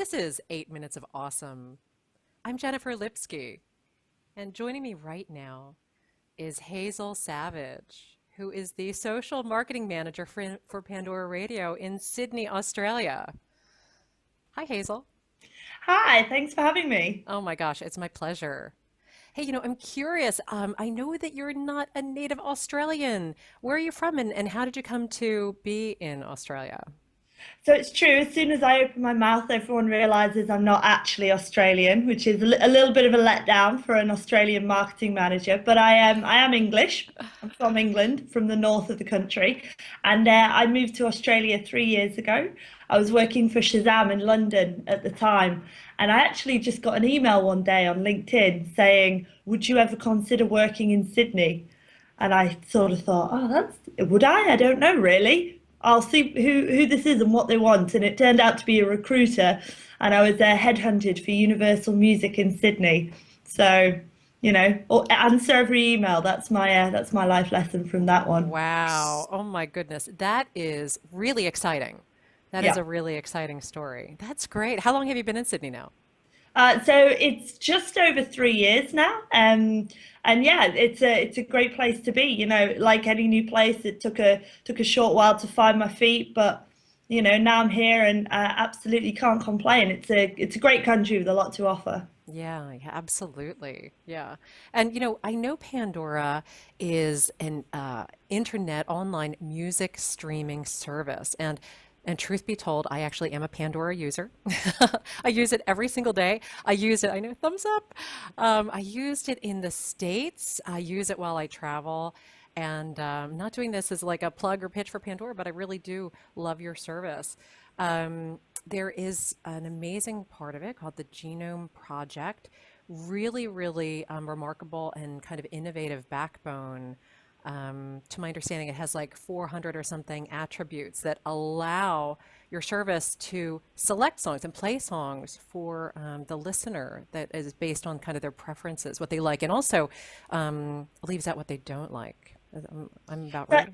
This is 8 Minutes of Awesome. I'm Jennifer Lipsky, and joining me right now is Hazel Savage, who is the social marketing manager for Pandora Radio in Sydney, Australia. Hi, Hazel. Hi, thanks for having me. Oh my gosh, it's my pleasure. Hey, I'm curious. I know that you're not a native Australian. Where are you from, and how did you come to be in Australia? So it's true, as soon as I open my mouth, everyone realizes I'm not actually Australian, which is a little bit of a letdown for an Australian marketing manager. But I am English. I'm from England, from the north of the country, and I moved to Australia 3 years ago. I was working for Shazam in London at the time, and I actually just got an email one day on LinkedIn saying, "Would you ever consider working in Sydney?" And I sort of thought, oh, would I? I don't know really. I'll see who this is and what they want. And it turned out to be a recruiter, and I was headhunted for Universal Music in Sydney. So, or answer every email. That's my life lesson from that one. Wow. Oh my goodness. That is really exciting. That is Yeah. a really exciting story. That's great. How long have you been in Sydney now? So it's just over 3 years now, and yeah, it's a great place to be. Like any new place, it took a short while to find my feet, but now I'm here and absolutely can't complain. It's a great country with a lot to offer. Yeah, yeah, absolutely. Yeah. And I know Pandora is an internet online music streaming service. And truth be told, I actually am a Pandora user. I use it every single day. I use it, I know, thumbs up. I used it in the States. I use it while I travel. And not doing this as like a plug or pitch for Pandora, but I really do love your service. There is an amazing part of it called the Genome Project. Really, really remarkable and kind of innovative backbone. To my understanding, it has like 400 or something attributes that allow your service to select songs and play songs for the listener that is based on kind of their preferences, what they like, and also leaves out what they don't like. I'm about So right.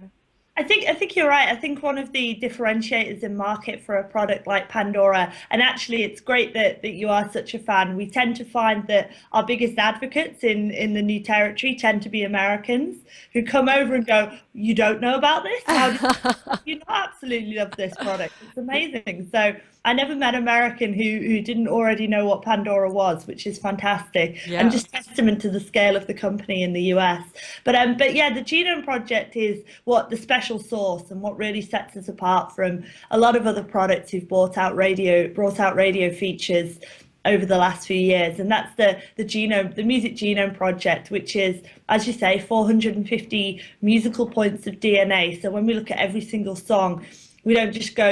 I think you're right. I think one of the differentiators in market for a product like Pandora, and actually it's great that you are such a fan. We tend to find that our biggest advocates in the new territory tend to be Americans who come over and go, "You don't know about this? How did you not absolutely love this product? It's amazing." So I never met an American who didn't already know what Pandora was, which is fantastic and Yeah. just testament to the scale of the company in the US. But yeah, the Genome Project is what the special sauce and what really sets us apart from a lot of other products who've brought out radio features over the last few years, and that's the Music Genome Project, which is, as you say, 450 musical points of DNA. So when we look at every single song, we don't just go,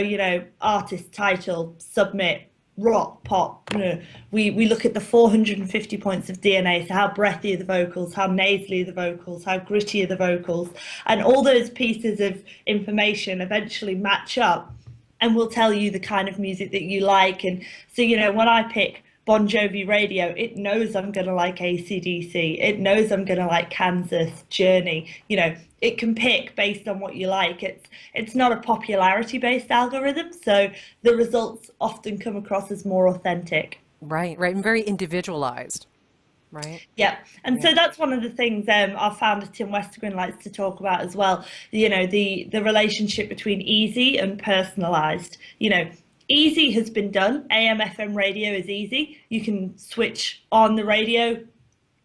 artist title, submit, rock, pop. No. We look at the 450 points of DNA. So how breathy are the vocals, how nasally are the vocals, how gritty are the vocals, and all those pieces of information eventually match up and will tell you the kind of music that you like. And so, when I pick Bon Jovi radio, it knows I'm going to like AC/DC. It knows I'm going to like Kansas, Journey. It can pick based on what you like. It's not a popularity based algorithm, so the results often come across as more authentic. Right, right, and very individualized, right? Yeah, and Yeah. so that's one of the things our founder Tim Westergren likes to talk about as well. The relationship between easy and personalized. Easy has been done. AM/FM radio is easy. You can switch on the radio,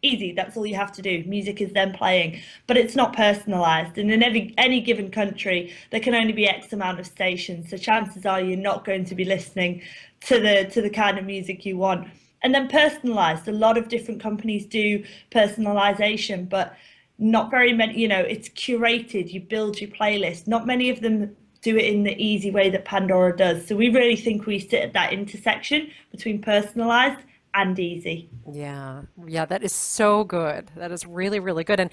easy. That's all you have to do. Music is then playing, but it's not personalized. And in any given country, there can only be X amount of stations. So chances are you're not going to be listening to the kind of music you want. And then personalized. A lot of different companies do personalization, but not very many. It's curated. You build your playlist. Not many of them do it in the easy way that Pandora does. So we really think we sit at that intersection between personalized and easy. Yeah, yeah, that is so good. That is really, really good. And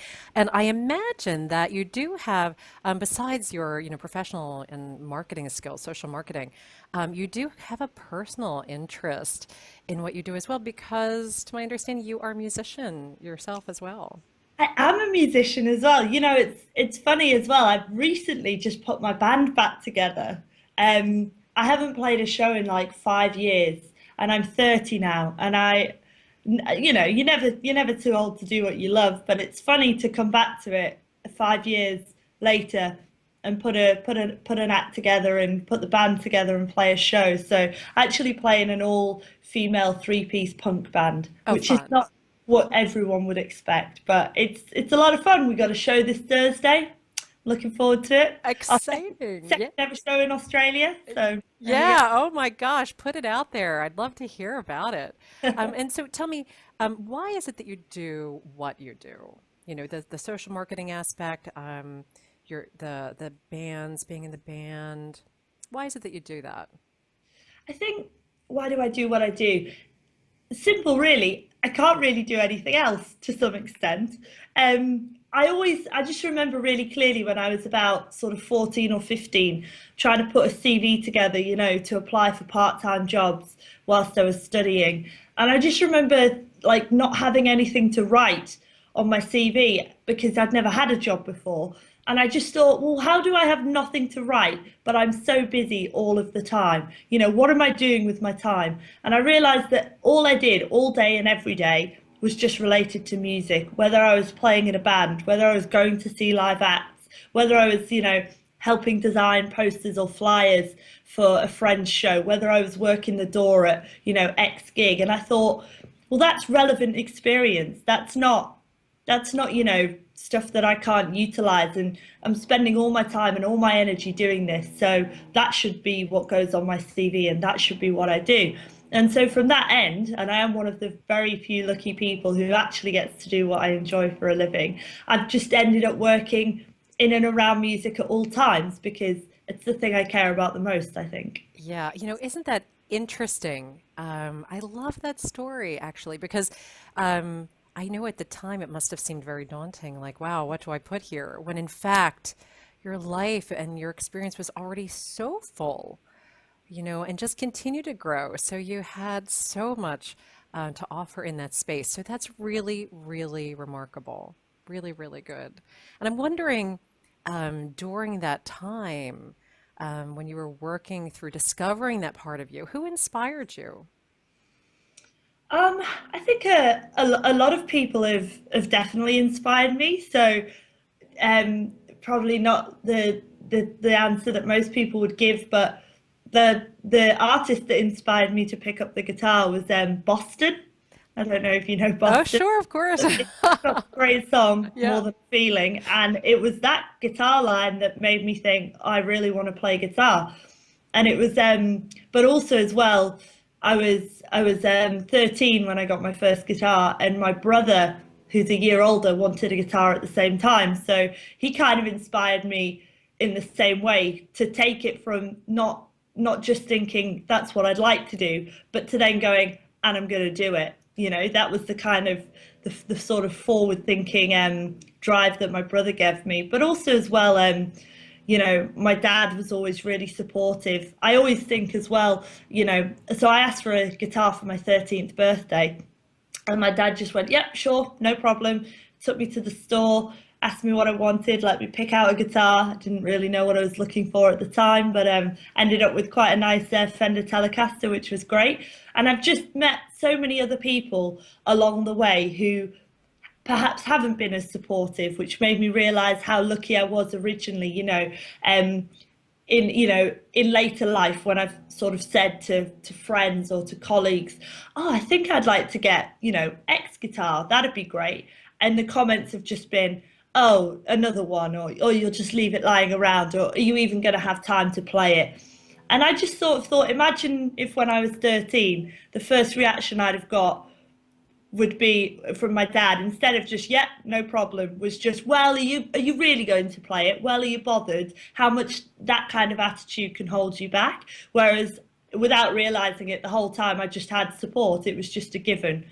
I imagine that you do have, besides your, professional and marketing skills, social marketing, you do have a personal interest in what you do as well, because to my understanding, you are a musician yourself as well. I am a musician as well. It's funny as well. I've recently just put my band back together. I haven't played a show in like 5 years, and I'm 30 now, and you're never too old to do what you love, but it's funny to come back to it 5 years later and put an act together and put the band together and play a show. So actually playing an all female three-piece punk band, Oh, which is fun. not what everyone would expect, but it's a lot of fun. We got a show this Thursday. Looking forward to it. Our Exciting. second Yeah. ever show in Australia. So there we go. Yeah. Oh my gosh. Put it out there. I'd love to hear about it. And so tell me, why is it that you do what you do? You know, the social marketing aspect, the bands, being in the band. Why is it that you do that? I think, why do I do what I do? Simple, really. I can't really do anything else to some extent. I just remember really clearly when I was about sort of 14 or 15, trying to put a CV together, to apply for part-time jobs whilst I was studying. And I just remember like not having anything to write on my CV because I'd never had a job before. And I just thought, well, how do I have nothing to write, but I'm so busy all of the time? What am I doing with my time? And I realized that all I did all day and every day was just related to music, whether I was playing in a band, whether I was going to see live acts, whether I was, helping design posters or flyers for a friend's show, whether I was working the door at, X gig. And I thought, well, that's relevant experience. That's not, stuff that I can't utilize. And I'm spending all my time and all my energy doing this. So that should be what goes on my CV and that should be what I do. And so from that end, and I am one of the very few lucky people who actually gets to do what I enjoy for a living, I've just ended up working in and around music at all times because it's the thing I care about the most, I think. Yeah, isn't that interesting? I love that story actually because I know at the time it must have seemed very daunting, like, wow, what do I put here? When in fact, your life and your experience was already so full, and just continue to grow. So you had so much to offer in that space. So that's really, really remarkable. Really, really good. And I'm wondering, during that time, when you were working through discovering that part of you, who inspired you? I think a lot of people have definitely inspired me. So probably not the answer that most people would give, but the artist that inspired me to pick up the guitar was Boston. I don't know if you know Oh, Boston. sure, of course. It's got a great song, More Yeah. Than a Feeling, and it was that guitar line that made me think I really want to play guitar. And it was but also as well, I was 13 when I got my first guitar, and my brother, who's a year older, wanted a guitar at the same time. So he kind of inspired me in the same way to take it from not just thinking that's what I'd like to do, but to then going, and I'm going to do it. That was the kind of the sort of forward thinking drive that my brother gave me, but also as well, my dad was always really supportive. I always think as well, so I asked for a guitar for my 13th birthday, and my dad just went, yep, sure, no problem. Took me to the store, asked me what I wanted, let me pick out a guitar. I didn't really know what I was looking for at the time, but ended up with quite a nice Fender Telecaster, which was great. And I've just met so many other people along the way who perhaps haven't been as supportive, which made me realize how lucky I was originally, in later life when I've sort of said to friends or to colleagues, oh, I think I'd like to get, X guitar, that'd be great. And the comments have just been, oh, another one, or you'll just leave it lying around, or are you even going to have time to play it? And I just sort of thought, imagine if when I was 13, the first reaction I'd have got would be from my dad, instead of just, yeah, no problem, was just, well, are you really going to play it? Well, are you bothered? How much that kind of attitude can hold you back? Whereas without realizing it the whole time, I just had support. It was just a given.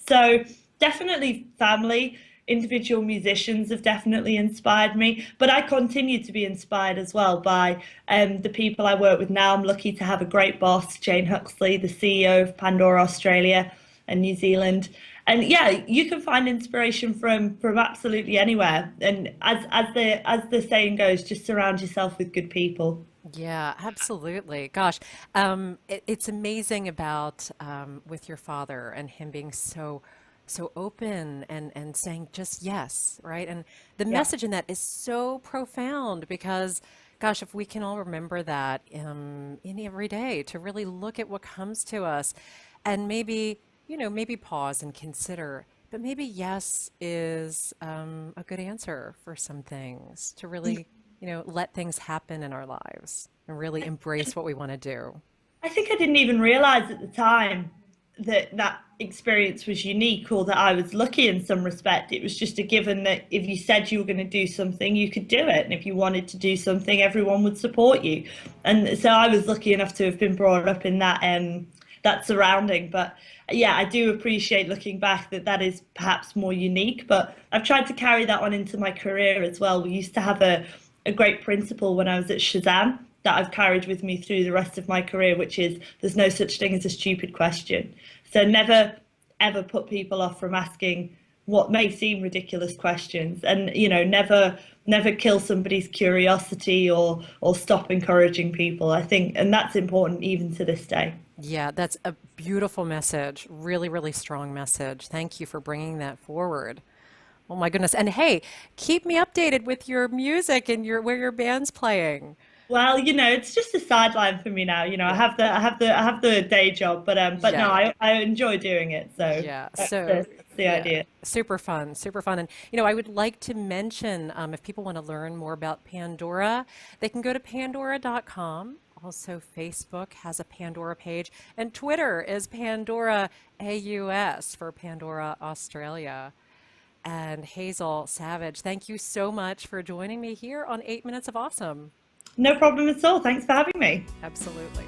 So definitely family, individual musicians have definitely inspired me, but I continue to be inspired as well by the people I work with now. I'm lucky to have a great boss, Jane Huxley, the CEO of Pandora Australia and New Zealand. And yeah, you can find inspiration from absolutely anywhere. And as the saying goes, just surround yourself with good people. Yeah, absolutely. Gosh, it's amazing about with your father and him being so open and saying just yes, right? And the Yeah. message in that is so profound because, gosh, if we can all remember that in every day to really look at what comes to us, and maybe maybe pause and consider. But maybe yes is a good answer for some things to really let things happen in our lives and really embrace what we want to do. I think I didn't even realize at the time that that experience was unique or that I was lucky in some respect. It was just a given that if you said you were going to do something, you could do it. And if you wanted to do something, everyone would support you. And so I was lucky enough to have been brought up in that surrounding. But yeah, I do appreciate looking back that that is perhaps more unique. But I've tried to carry that on into my career as well. We used to have a great principle when I was at Shazam that I've carried with me through the rest of my career, which is there's no such thing as a stupid question. So never ever put people off from asking what may seem ridiculous questions, and never kill somebody's curiosity or stop encouraging people. I think, and that's important even to this day. Yeah, that's a beautiful message. Really, really strong message. Thank you for bringing that forward. Oh my goodness. And hey, keep me updated with your music and your where your band's playing. Well, it's just a sideline for me now. I Yeah. have the day job, but no, Yeah, yeah. I enjoy doing it. So Yeah. that's So, that's the yeah, idea. super fun, super fun. And, I would like to mention if people want to learn more about Pandora, they can go to pandora.com. Also, Facebook has a Pandora page, and Twitter is Pandora AUS for Pandora Australia. And Hazel Savage, thank you so much for joining me here on 8 Minutes of Awesome. No problem at all. Thanks for having me. Absolutely.